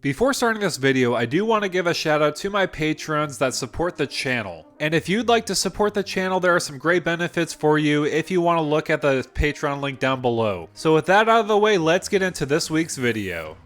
Before starting this video, I do want to give a shout out to my patrons that support the channel. And if you'd like to support the channel, there are some great benefits for you if you want to look at the Patreon link down below. So with that out of the way, let's get into this week's video.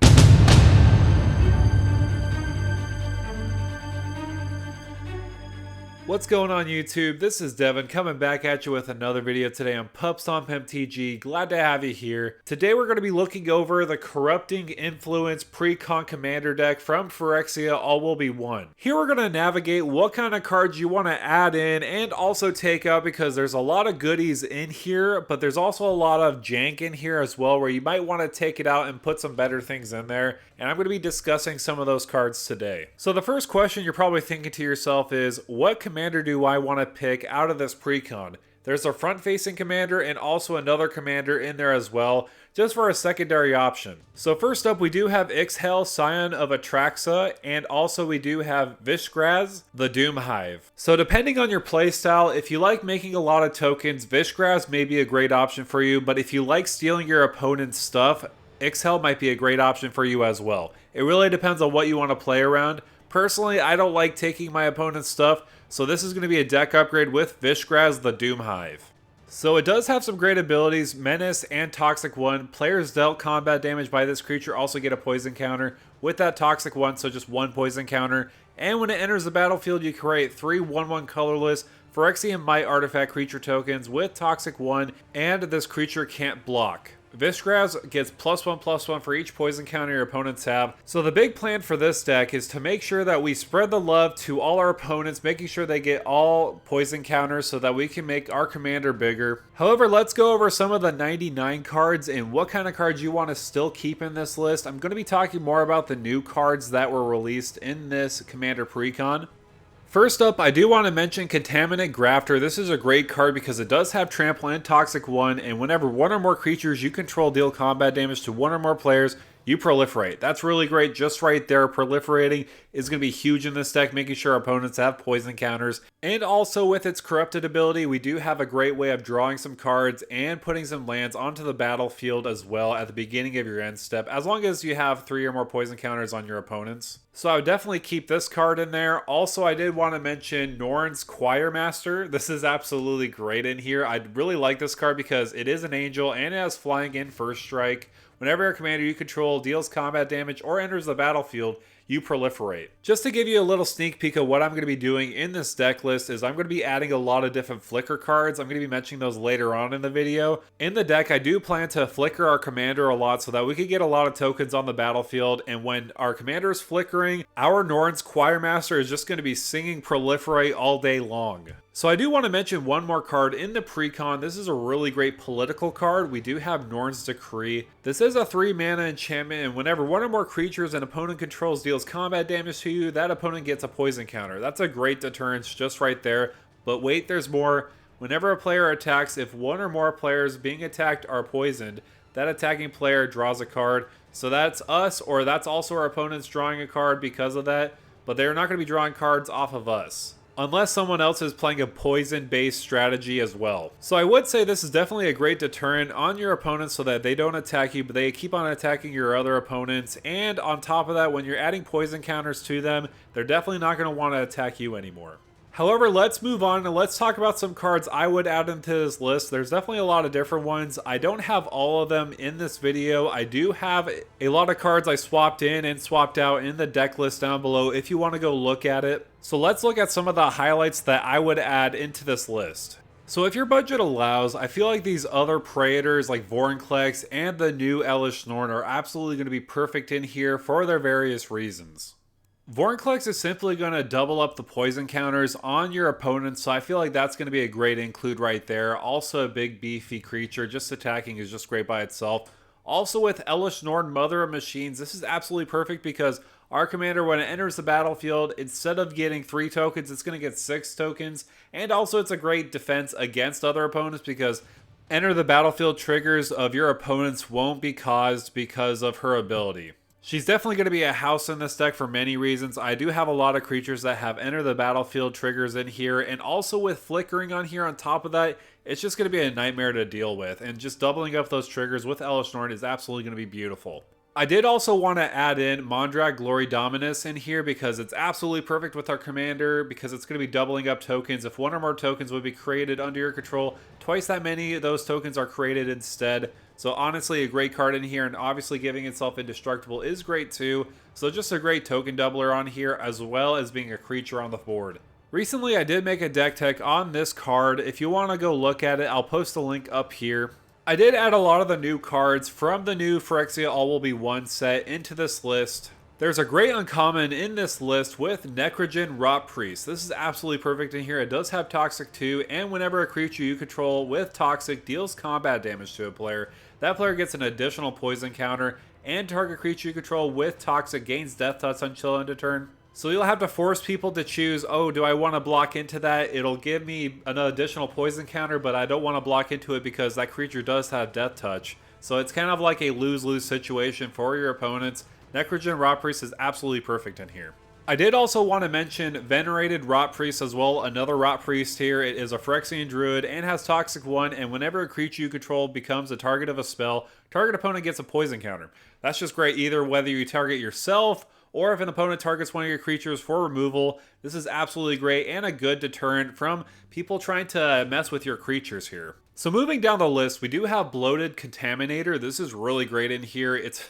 What's going on YouTube? This is Devin coming back at you with another video today on Pubstomp MTG. Glad to have you here. Today we're going to be looking over the Corrupting Influence Precon Commander deck from Phyrexia, All Will Be One. Here we're going to navigate what kind of cards you want to add in and also take out, because there's a lot of goodies in here, but there's also a lot of jank in here as well where you might want to take it out and put some better things in there. And I'm going to be discussing some of those cards today. So the first question you're probably thinking to yourself is, what commander do I want to pick out of this precon? There's a front-facing commander and also another commander in there as well, just for a secondary option. So first up, we do have Ixhel, Scion of Atraxa, and also we do have Vishgraz, the Doom Hive. So depending on your playstyle, if you like making a lot of tokens, Vishgraz may be a great option for you, but if you like stealing your opponent's stuff, Ixhel might be a great option for you as well. It really depends on what you want to play around. Personally, I don't like taking my opponent's stuff, so this is going to be a deck upgrade with Vishgraz, the Doom Hive. So it does have some great abilities, Menace and Toxic 1. Players dealt combat damage by this creature also get a poison counter with that Toxic 1, so just one poison counter. And when it enters the battlefield, you create 3 1/1 colorless Phyrexian Might artifact creature tokens with Toxic 1, and this creature can't block. Vishgraz gets +1/+1 for each poison counter your opponents have. So the big plan for this deck is to make sure that we spread the love to all our opponents, making sure they get all poison counters so that we can make our commander bigger. However, let's go over some of the 99 cards and what kind of cards you want to still keep in this list. I'm going to be talking more about the new cards that were released in this Commander Precon. First up, I do want to mention Contaminant Grafter. This is a great card because it does have Trample and Toxic 1, and whenever one or more creatures you control deal combat damage to one or more players, you proliferate. That's really great just right there. Proliferating is going to be huge in this deck, making sure opponents have poison counters. And also with its corrupted ability, we do have a great way of drawing some cards and putting some lands onto the battlefield as well at the beginning of your end step, as long as you have 3 or more poison counters on your opponents. So I would definitely keep this card in there. Also, I did want to mention Norn's Choirmaster. This is absolutely great in here. I really like this card because it is an angel and it has flying in first strike. Whenever a commander you control deals combat damage or enters the battlefield, you proliferate. Just to give you a little sneak peek of what I'm going to be doing in this deck list is I'm going to be adding a lot of different flicker cards. I'm going to be mentioning those later on in the video. In the deck, I do plan to flicker our commander a lot so that we can get a lot of tokens on the battlefield, and when our commander is flickering, our Norn's Choirmaster is just going to be singing Proliferate all day long. So I do want to mention one more card in the precon. This is a really great political card. We do have Norn's Decree. This is a 3-mana enchantment, and whenever one or more creatures an opponent controls deals combat damage to you, that opponent gets a poison counter. That's a great deterrence just right there. But wait, there's more. Whenever a player attacks, if one or more players being attacked are poisoned, that attacking player draws a card. So that's us, or that's also our opponents drawing a card because of that, but they're not going to be drawing cards off of us, unless someone else is playing a poison-based strategy as well. So I would say this is definitely a great deterrent on your opponents so that they don't attack you, but they keep on attacking your other opponents. And on top of that, when you're adding poison counters to them, they're definitely not going to want to attack you anymore. However, let's move on and let's talk about some cards I would add into this list. There's definitely a lot of different ones. I don't have all of them in this video. I do have a lot of cards I swapped in and swapped out in the deck list down below if you want to go look at it. So let's look at some of the highlights that I would add into this list. So if your budget allows, I feel like these other Praetors like Vorinclex and the new Elesh Norn are absolutely going to be perfect in here for their various reasons. Vorinclex is simply going to double up the poison counters on your opponents, so I feel like that's going to be a great include right there. Also a big beefy creature, just attacking is just great by itself. Also with Elesh Norn, Mother of Machines, this is absolutely perfect because our commander, when it enters the battlefield, instead of getting 3 tokens, it's going to get 6 tokens. And also it's a great defense against other opponents because enter the battlefield triggers of your opponents won't be caused because of her ability. She's definitely going to be a house in this deck for many reasons. I do have a lot of creatures that have enter the battlefield triggers in here, and also with flickering on here on top of that, it's just going to be a nightmare to deal with, and just doubling up those triggers with Elesh Norn is absolutely going to be beautiful. I did also want to add in Mondrag Glory Dominus in here because it's absolutely perfect with our commander, because it's going to be doubling up tokens. If one or more tokens would be created under your control, twice that many of those tokens are created instead. So honestly, a great card in here, and obviously giving itself indestructible is great too. So just a great token doubler on here, as well as being a creature on the board. Recently, I did make a deck tech on this card. If you want to go look at it, I'll post a link up here. I did add a lot of the new cards from the new Phyrexia All Will Be One set into this list. There's a great uncommon in this list with Necrogen Rot Priest. This is absolutely perfect in here. It does have Toxic 2, and whenever a creature you control with Toxic deals combat damage to a player, that player gets an additional poison counter, and target creature you control with Toxic gains Death Touch until end of turn. So you'll have to force people to choose, oh, do I want to block into that? It'll give me an additional poison counter, but I don't want to block into it because that creature does have Death Touch. So it's kind of like a lose-lose situation for your opponents. Necrogen Rot Priest is absolutely perfect in here. I did also want to mention Venerated Rot Priest as well, another Rot Priest here. It is a Phyrexian Druid and has Toxic 1, and whenever a creature you control becomes a target of a spell, target opponent gets a poison counter. That's just great either whether you target yourself or if an opponent targets one of your creatures for removal. This is absolutely great and a good deterrent from people trying to mess with your creatures here. So moving down the list, we do have Bloated Contaminator. This is really great in here. It's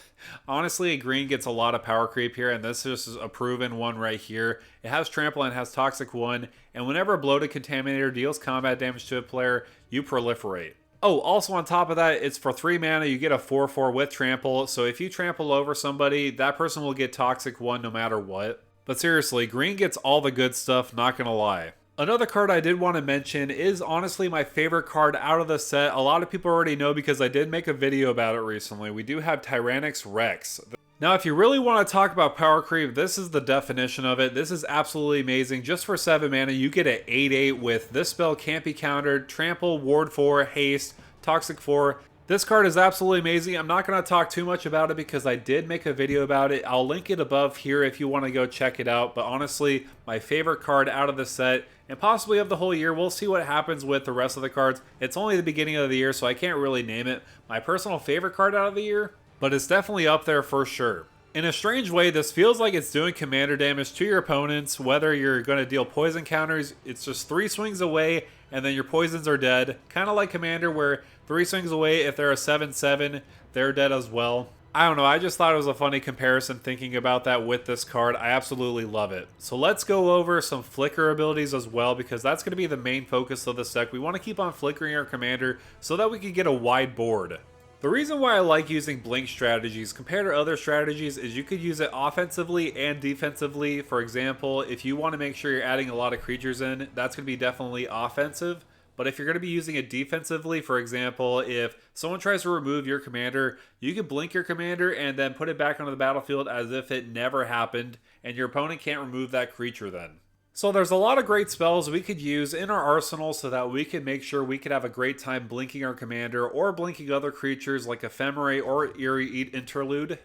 honestly, green gets a lot of power creep here, and this is a proven one right here. It has Trample and has Toxic 1, and whenever a Bloated Contaminator deals combat damage to a player, you proliferate. Oh, also on top of that, it's for 3 mana, you get a 4/4 with Trample, so if you trample over somebody, that person will get Toxic 1 no matter what. But seriously, green gets all the good stuff, not gonna lie. Another card I did want to mention is honestly my favorite card out of the set. A lot of people already know because I did make a video about it recently. We do have Tyrannix Rex. Now, if you really want to talk about power creep, this is the definition of it. This is absolutely amazing. Just for 7 mana, you get an 8/8 with this spell can't be countered, Trample, Ward 4, Haste, Toxic 4. This card is absolutely amazing. I'm not going to talk too much about it because I did make a video about it. I'll link it above here if you want to go check it out. But honestly, my favorite card out of the set and possibly of the whole year. We'll see what happens with the rest of the cards. It's only the beginning of the year, so I can't really name it my personal favorite card out of the year, but it's definitely up there for sure. In a strange way, this feels like it's doing commander damage to your opponents, whether you're going to deal poison counters. It's just 3 swings away, and then your poisons are dead. Kind of like Commander, where 3 swings away, if they're a 7/7, they're dead as well. I don't know, I just thought it was a funny comparison thinking about that with this card. I absolutely love it. So let's go over some flicker abilities as well, because that's going to be the main focus of this deck. We want to keep on flickering our commander so that we can get a wide board. The reason why I like using blink strategies compared to other strategies is you could use it offensively and defensively. For example, if you want to make sure you're adding a lot of creatures in, that's going to be definitely offensive. But if you're going to be using it defensively, for example, if someone tries to remove your commander, you can blink your commander and then put it back onto the battlefield as if it never happened, and your opponent can't remove that creature then. So there's a lot of great spells we could use in our arsenal so that we can make sure we could have a great time blinking our commander or blinking other creatures like Ephemerate or Eerie Interlude.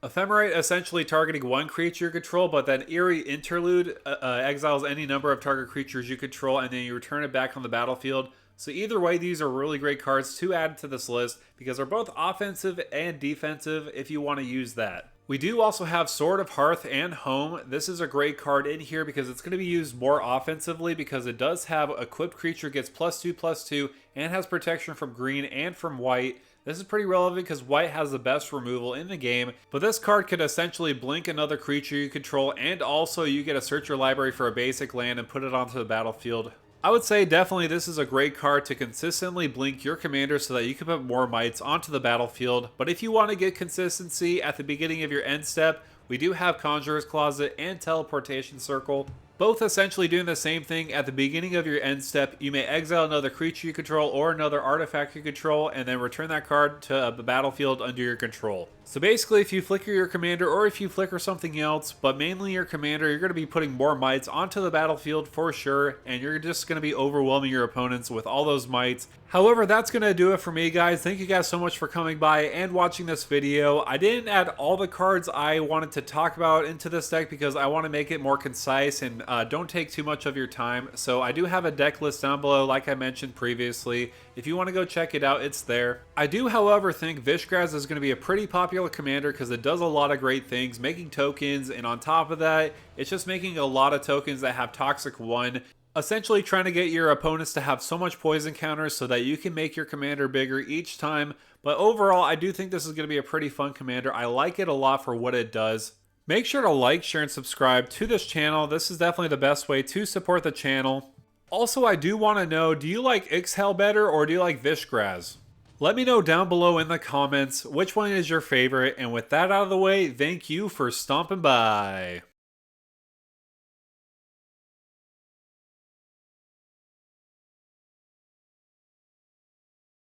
Ephemerate essentially targeting one creature you control, but then Eerie Interlude exiles any number of target creatures you control and then you return it back on the battlefield. So either way, these are really great cards to add to this list because they're both offensive and defensive if you want to use that. We do also have Sword of Hearth and Home. This is a great card in here because it's going to be used more offensively because it does have equipped creature gets +2/+2 and has protection from green and from white. This is pretty relevant because white has the best removal in the game, but this card could essentially blink another creature you control, and also you get to search your library for a basic land and put it onto the battlefield. I would say definitely this is a great card to consistently blink your commander so that you can put more mites onto the battlefield, but if you want to get consistency at the beginning of your end step, we do have Conjurer's Closet and Teleportation Circle. Both essentially doing the same thing. At the beginning of your end step, you may exile another creature you control or another artifact you control and then return that card to the battlefield under your control. So basically, if you flicker your commander or if you flicker something else, but mainly your commander, you're going to be putting more mites onto the battlefield for sure, and you're just going to be overwhelming your opponents with all those mites. However, that's going to do it for me, guys. Thank you guys so much for coming by and watching this video. I didn't add all the cards I wanted to talk about into this deck because I want to make it more concise and don't take too much of your time. So I do have a deck list down below, like I mentioned previously. If you want to go check it out, it's there. I do, however, think Vishgraz is going to be a pretty popular commander because it does a lot of great things, making tokens, and on top of that, it's just making a lot of tokens that have Toxic 1. Essentially trying to get your opponents to have so much poison counters so that you can make your commander bigger each time. But overall, I do think this is going to be a pretty fun commander. I like it a lot for what it does. Make sure to like, share, and subscribe to this channel. This is definitely the best way to support the channel. Also, I do want to know, do you like Ixhel better or do you like Vishgraz? Let me know down below in the comments which one is your favorite. And with that out of the way, thank you for stomping by.